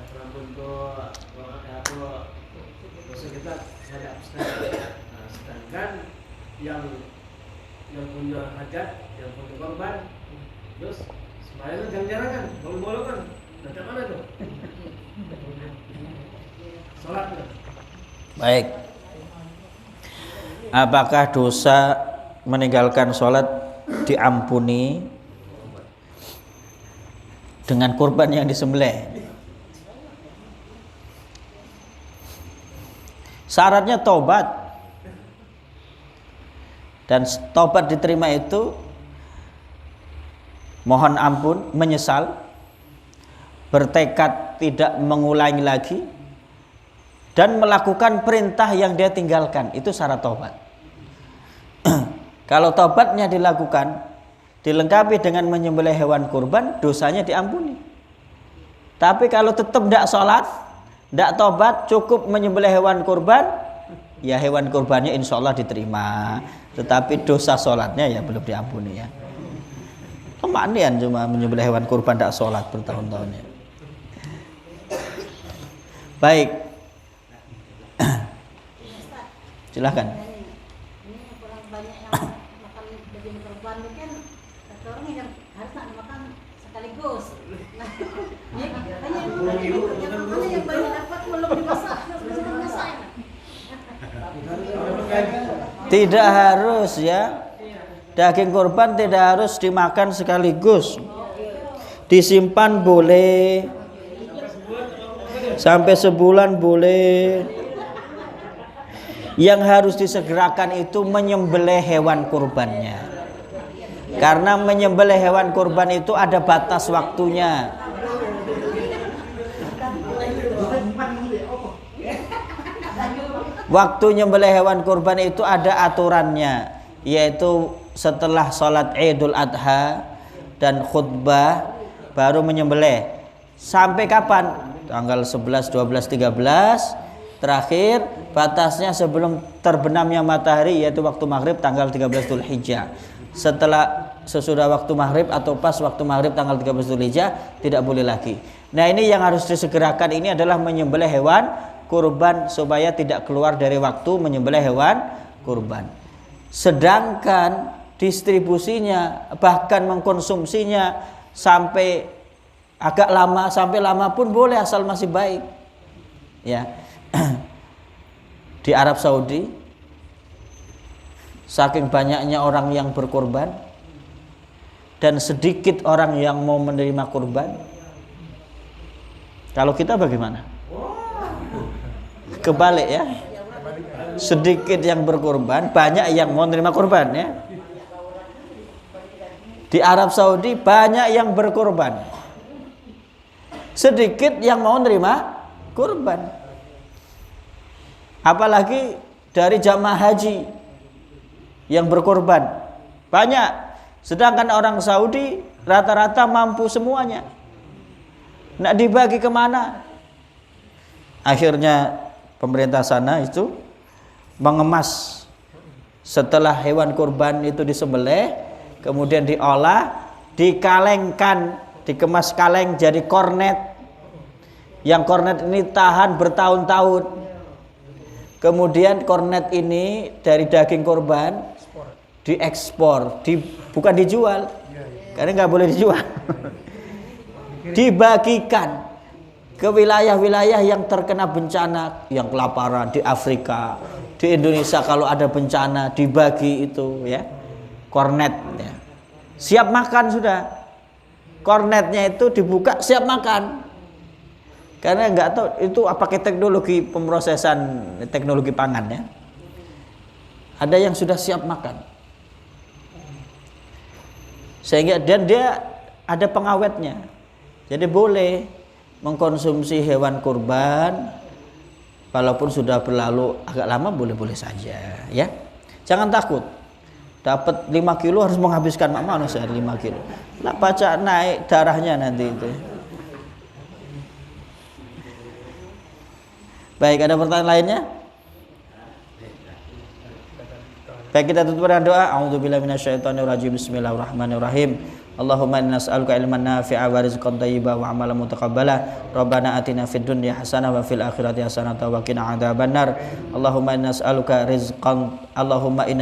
pernah bentuk dosa kita saya hapuskan. Nah, sedangkan yang punya hajat, yang punya korban, terus semuanya jarang-jarang kan, bolong-bolong kan, macam mana tuh? Sholat kan? Baik. Apakah dosa meninggalkan sholat diampuni dengan kurban yang disembelih? Syaratnya taubat, dan taubat diterima itu mohon ampun, menyesal, bertekad tidak mengulangi lagi, dan melakukan perintah yang dia tinggalkan. Itu syarat taubat. Kalau taubatnya dilakukan, dilengkapi dengan menyembelih hewan kurban, dosanya diampuni. Tapi kalau tetap tidak sholat, tidak taubat, cukup menyembelih hewan kurban, ya hewan kurbannya insya Allah diterima. Tetapi dosa sholatnya ya belum diampuni ya. Kemanian cuma menyembelih hewan kurban tidak sholat bertahun-tahun ya. Baik. Silahkan. Tidak harus ya, daging kurban tidak harus dimakan sekaligus, disimpan boleh, sampai sebulan boleh. Yang harus disegerakan itu menyembelih hewan kurbannya, karena menyembelih hewan kurban itu ada batas waktunya. Waktu nyembelih hewan kurban itu ada aturannya, yaitu setelah sholat Idul Adha dan khutbah baru menyembelih. Sampai kapan? Tanggal 11, 12, 13. Terakhir batasnya sebelum terbenamnya matahari, yaitu waktu maghrib tanggal 13 Dzulhijjah. Sesudah waktu maghrib atau pas waktu maghrib tanggal 13 Dzulhijjah tidak boleh lagi. Nah, ini yang harus disegerakan, ini adalah menyembelih hewan kurban supaya tidak keluar dari waktu menyembelih hewan kurban. Sedangkan distribusinya bahkan mengkonsumsinya sampai agak lama, sampai lama pun boleh asal masih baik. Ya. Di Arab Saudi saking banyaknya orang yang berkorban dan sedikit orang yang mau menerima kurban. Kalau kita bagaimana? Kebalik ya, sedikit yang berkorban, banyak yang mau menerima kurban ya. Di Arab Saudi banyak yang berkorban, sedikit yang mau menerima kurban. Apalagi dari jamaah haji yang berkorban banyak, sedangkan orang Saudi rata-rata mampu semuanya. Nak dibagi kemana? Akhirnya pemerintah sana itu mengemas setelah hewan kurban itu disembelih, kemudian diolah, dikalengkan, dikemas kaleng jadi kornet. Yang kornet ini tahan bertahun-tahun. Kemudian kornet ini dari daging kurban diekspor, bukan dijual, karena nggak boleh dijual. Dibagikan ke wilayah-wilayah yang terkena bencana, yang kelaparan di Afrika, di Indonesia kalau ada bencana dibagi itu ya, kornet ya. Siap makan sudah. Kornetnya itu dibuka siap makan. Karena nggak tahu itu pakai teknologi pemrosesan teknologi pangan ya. Ada yang sudah siap makan. Sehingga dan dia ada pengawetnya. Jadi boleh mengkonsumsi hewan kurban walaupun sudah berlalu agak lama, boleh-boleh saja ya. Jangan takut. dapat 5 kilo harus menghabiskan mana saya 5 kilo. Lah baca naik darahnya nanti itu. Baik, ada pertanyaan lainnya? Baik, kita tutup dengan doa. A'udzubillahi minasyaitonirrajim. Bismillahirrahmanirrahim. Allahumma inna nas'aluka ilman nafi'a wa rizqan thayyiban wa amalan mutaqabbala. Rabbana atina fid dunya hasanah wa fil akhirati hasanah wa qina adzabannar. Allahumma inna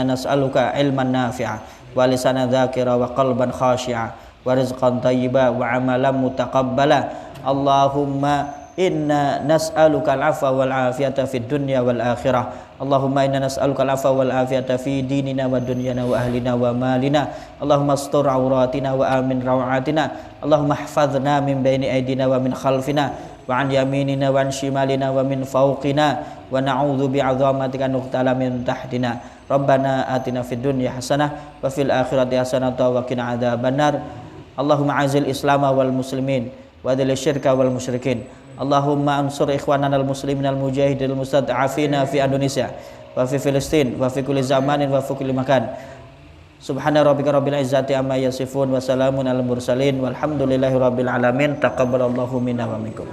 nas'aluka ilman nafi'a wa lisanan dzakira wa qalban khashi'a wa rizqan thayyiban wa amalan mutaqabbala. Allahumma inna nas'aluka al-'afwa wal 'afiyata fid dunya wal akhirah. Allahumma inna nas'aluka al-'afwa wal 'afiyata fi dinina wa dunyana wa ahlina wa malina. Allahumma astur 'auratina wa amin rawatina. Allahumma ihfazna min baini aydina wa min khalfina wa an yaminina wa an shimalina wa min fawqina wa na'udzu bi'azamatika nuqtala min tahtina. Rabbana atina fid dunya hasanah wa fil akhirati hasanah wa qina adzabannar. Allahumma azil islama wal muslimin wa adil syirka wal musyrikin. Allahumma ansur ikhwanana al-muslimin al-mujahidin al-mustad'afina fi Indonesia wa fi Filistin wa fi kulli zamanin wa fi kulli makan. Subhana rabbika rabbil izzati amma yasifun wa salamun alal mursalin walhamdulillahi rabbil alamin. Taqabbalallahu minna wa minkum.